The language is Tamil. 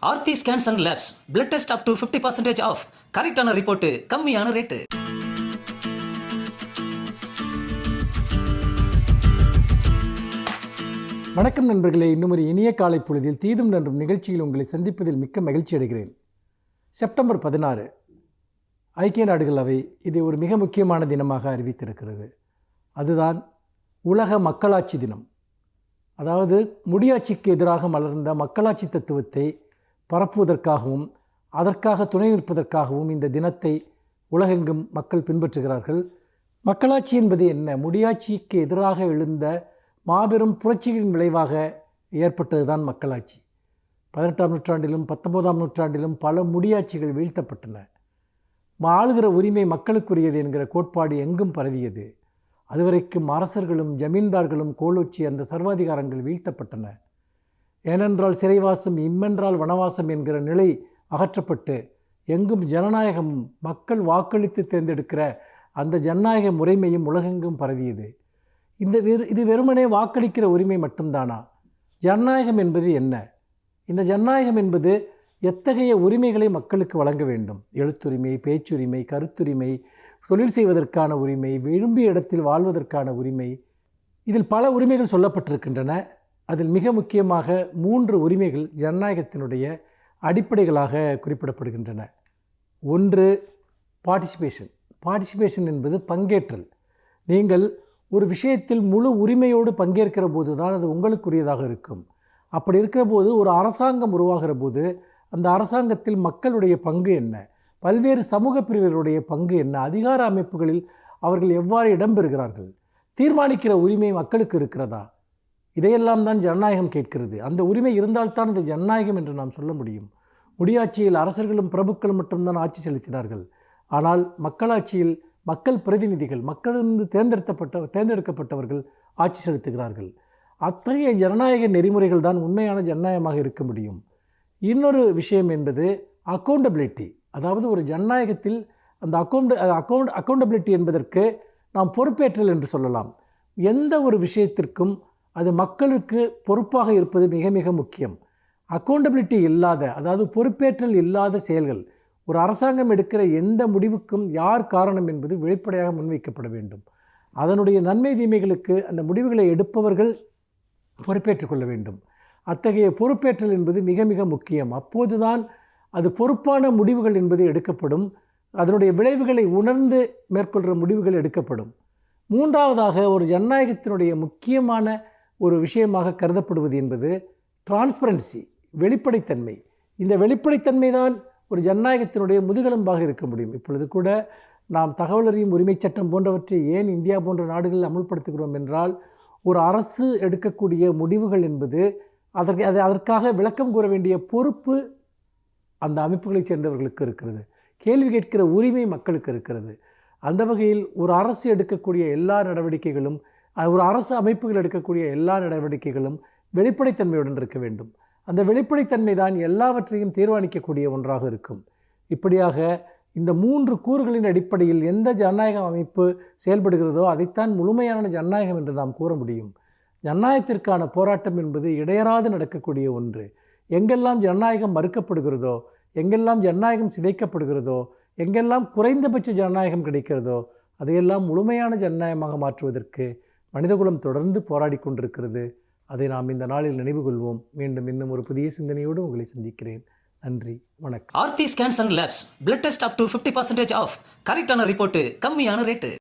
Aarthi scans and labs blood test up to 50% off. கரெக்டான ரிப்போர்ட், கம்மியான ரேட்டு. வணக்கம் நண்பர்களே, இன்னும் ஒரு இனிய காலை பொழுதில் தீதும் நன்றும் நிகழ்ச்சியில் உங்களை சந்திப்பதில் மிக்க மகிழ்ச்சி அடைகிறேன். செப்டம்பர் 16 ஐக்கிய நாடுகள் அவை இதை ஒரு மிக முக்கியமான தினமாக அறிவித்திருக்கிறது. அதுதான் உலக மக்களாட்சி தினம். அதாவது முடியாட்சிக்கு எதிராக மலர்ந்த மக்களாட்சி தத்துவத்தை பரப்புவதற்காகவும் அதற்காக துணை நிற்பதற்காகவும் இந்த தினத்தை உலகெங்கும் மக்கள் பின்பற்றுகிறார்கள். மக்களாட்சி என்பது என்ன? முடியாட்சிக்கு எதிராக எழுந்த மாபெரும் புரட்சிகளின் விளைவாக ஏற்பட்டது தான் மக்களாட்சி. 18ஆம் நூற்றாண்டிலும் 19ஆம் நூற்றாண்டிலும் பல முடியாட்சிகள் வீழ்த்தப்பட்டன. ஆளுகிற உரிமை மக்களுக்குரியது என்கிற கோட்பாடு எங்கும் பரவியது. அதுவரைக்கும் அரசர்களும் ஜமீன்தார்களும் கோலோச்சி அந்த சர்வாதிகாரங்கள் வீழ்த்தப்பட்டன. ஏனென்றால் சிறைவாசம், இம்மென்றால் வனவாசம் என்கிற நிலை அகற்றப்பட்டு எங்கும் ஜனநாயகமும் மக்கள் வாக்களித்து தேர்ந்தெடுக்கிற அந்த ஜனநாயக முறைமையும் உலகெங்கும் பரவியது. இது வெறுமனே வாக்களிக்கிற உரிமை மட்டும்தானா? ஜனநாயகம் என்பது என்ன? இந்த ஜனநாயகம் என்பது எத்தகைய உரிமைகளை மக்களுக்கு வழங்க வேண்டும்? எழுத்துரிமை, பேச்சுரிமை, கருத்துரிமை, தொழில் செய்வதற்கான உரிமை, விரும்பிய இடத்தில் வாழ்வதற்கான உரிமை, இதில் பல உரிமைகள் சொல்லப்பட்டிருக்கின்றன. அதில் மிக முக்கியமாக 3 உரிமைகள் ஜனநாயகத்தினுடைய அடிப்படைகளாக குறிப்பிடப்படுகின்றன. ஒன்று பார்ட்டிசிபேஷன். பார்ட்டிசிபேஷன் என்பது பங்கேற்றல். நீங்கள் ஒரு விஷயத்தில் முழு உரிமையோடு பங்கேற்கிற போது தான் அது உங்களுக்குரியதாக இருக்கும். அப்படி இருக்கிற போது ஒரு அரசாங்கம் உருவாகிற போது அந்த அரசாங்கத்தில் மக்களுடைய பங்கு என்ன, பல்வேறு சமூக பிரிவினருடைய பங்கு என்ன, அதிகார அமைப்புகளில் அவர்கள் எவ்வாறு இடம்பெறுகிறார்கள், தீர்மானிக்கிற உரிமை மக்களுக்கு இருக்கிறதா? இதையெல்லாம் தான் ஜனநாயகம் கேட்கிறது. அந்த உரிமை இருந்தால்தான் இந்த ஜனநாயகம் என்று நாம் சொல்ல முடியும். முடியாட்சியில் அரசர்களும் பிரபுக்களும் மட்டும்தான் ஆட்சி செலுத்தினார்கள். ஆனால் மக்களாட்சியில் மக்கள் பிரதிநிதிகள், மக்களிருந்து தேர்ந்தெடுக்கப்பட்டவர்கள் ஆட்சி செலுத்துகிறார்கள். அத்தகைய ஜனநாயக நெறிமுறைகள் தான் உண்மையான ஜனநாயகமாக இருக்க முடியும். இன்னொரு விஷயம் என்பது அக்கௌண்டபிலிட்டி. அதாவது ஒரு ஜனநாயகத்தில் அந்த அக்கௌண்டபிலிட்டி என்பதற்கு நாம் பொறுப்பேற்றல் என்று சொல்லலாம். எந்த ஒரு விஷயத்திற்கும் அது மக்களுக்கு பொறுப்பாக இருப்பது மிக மிக முக்கியம். அக்கௌண்டபிலிட்டி இல்லாத, அதாவது பொறுப்பேற்றல் இல்லாத செயல்கள், ஒரு அரசாங்கம் எடுக்கிற எந்த முடிவுக்கும் யார் காரணம் என்பது வெளிப்படையாக முன்வைக்கப்பட வேண்டும். அதனுடைய நன்மை தீமைகளுக்கு அந்த முடிவுகளை எடுப்பவர்கள் பொறுப்பேற்றுக் கொள்ள வேண்டும். அத்தகைய பொறுப்பேற்றல் என்பது மிக மிக முக்கியம். அப்போதுதான் அது பொறுப்பான முடிவுகள் என்பது எடுக்கப்படும். அதனுடைய விளைவுகளை உணர்ந்து மேற்கொள்கிற முடிவுகள் எடுக்கப்படும். மூன்றாவதாக ஒரு ஜனநாயகத்தினுடைய முக்கியமான ஒரு விஷயமாக கருதப்படுவது என்பது டிரான்ஸ்பரன்சி, வெளிப்படைத்தன்மை. இந்த வெளிப்படைத்தன்மை தான் ஒரு ஜனநாயகத்தினுடைய முதுகெலும்பாக இருக்க முடியும். இப்பொழுது கூட நாம் தகவல் அறியும் உரிமை சட்டம் போன்றவற்றை ஏன் இந்தியா போன்ற நாடுகளில் அமுல்படுத்துகிறோம் என்றால், ஒரு அரசு எடுக்கக்கூடிய முடிவுகள் என்பது அதற்காக விளக்கம் கூற வேண்டிய பொறுப்பு அந்த அமைப்புகளைச் சேர்ந்தவர்களுக்கு இருக்கிறது. கேள்வி கேட்கிற உரிமை மக்களுக்கு இருக்கிறது. அந்த வகையில் ஒரு அரசு எடுக்கக்கூடிய எல்லா நடவடிக்கைகளும், ஒரு அரசு அமைப்புகள் எடுக்கக்கூடிய எல்லா நடவடிக்கைகளும் வெளிப்படைத்தன்மையுடன் இருக்க வேண்டும். அந்த வெளிப்படைத்தன்மை தான் எல்லாவற்றையும் தீர்மானிக்கக்கூடிய ஒன்றாக இருக்கும். இப்படியாக இந்த 3 கூறுகளின் அடிப்படையில் எந்த ஜனநாயக அமைப்பு செயல்படுகிறதோ அதைத்தான் முழுமையான ஜனநாயகம் என்று நாம் கூற முடியும். ஜனநாயகத்திற்கான போராட்டம் என்பது இடையறாது நடக்கக்கூடிய ஒன்று. எங்கெல்லாம் ஜனநாயகம் மறுக்கப்படுகிறதோ, எங்கெல்லாம் ஜனநாயகம் சிதைக்கப்படுகிறதோ, எங்கெல்லாம் குறைந்தபட்ச ஜனநாயகம் கிடைக்கிறதோ அதையெல்லாம் முழுமையான ஜனநாயகமாக மாற்றுவதற்கு மனிதகுலம் தொடர்ந்து போராடி கொண்டிருக்கிறது. அதை நாம் இந்த நாளில் நினைவு கொள்வோம். மீண்டும் இன்னும் ஒரு புதிய சிந்தனையோடு உங்களை சந்திக்கிறேன். நன்றி, வணக்கம். Aarthi scans and labs blood test up to 50% off. கரெக்டான ரிப்போர்ட், கம்மியான ரேட்டு.